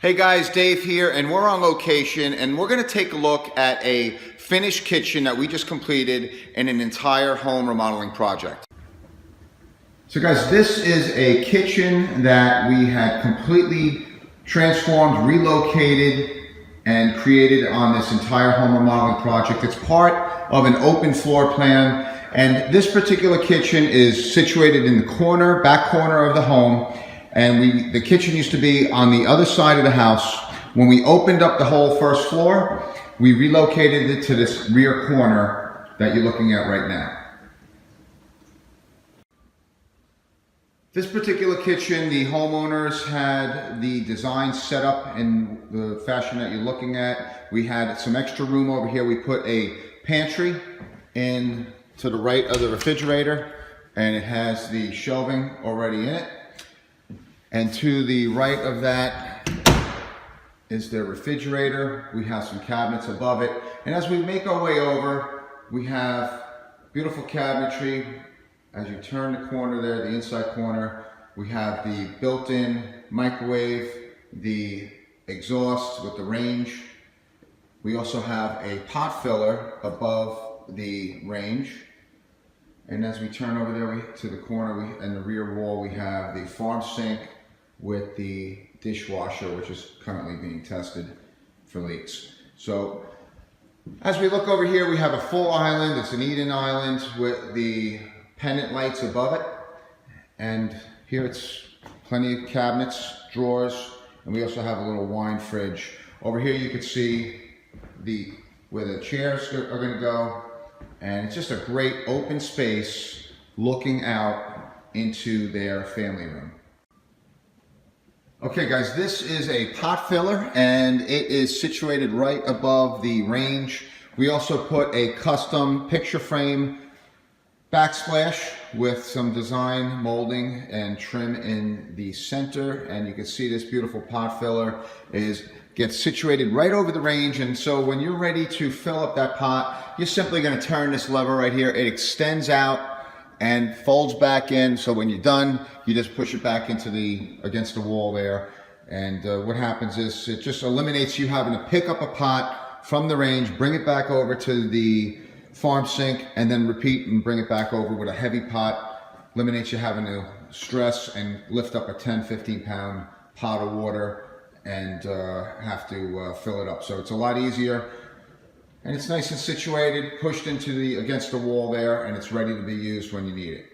Hey guys, Dave here, and we're on location, and we're gonna take a look at a finished kitchen that we just completed in an entire home remodeling project. So guys, this is a kitchen that we had completely transformed, relocated, and created on this entire home remodeling project. It's part of an open floor plan, and this particular kitchen is situated in the back corner of the home. And the kitchen used to be on the other side of the house. When we opened up the whole first floor, we relocated it to this rear corner that you're looking at right now. This particular kitchen, the homeowners had the design set up in the fashion that you're looking at. We had some extra room over here. We put a pantry in to the right of the refrigerator, and it has the shelving already in it. And to the right of that is the refrigerator. We have some cabinets above it. And as we make our way over, we have beautiful cabinetry. As you turn the corner there, the inside corner, we have the built-in microwave, the exhaust with the range. We also have a pot filler above the range. And as we turn over there to the corner, in the rear wall, we have the farm sink with the dishwasher, which is currently being tested for leaks. So as we look over here, we have a full island. It's an eat-in island with the pendant lights above it. And here it's plenty of cabinets, drawers, and we also have a little wine fridge. Over here you can see where the chairs are gonna go. And it's just a great open space looking out into their family room. Okay guys, this is a pot filler, and it is situated right above the range. We also put a custom picture frame backsplash with some design molding and trim in the center, and you can see this beautiful pot filler gets situated right over the range. And so when you're ready to fill up that pot, you're simply going to turn this lever right here. It extends out and folds back in, so when you're done, you just push it back against the wall there. And what happens is it just eliminates you having to pick up a pot from the range, bring it back over to the farm sink, and then repeat and bring it back over with a heavy pot. Eliminates you having to stress and lift up a 10-15 pound pot of water and have to fill it up. So it's a lot easier. And it's nice and situated, pushed against the wall there, and it's ready to be used when you need it.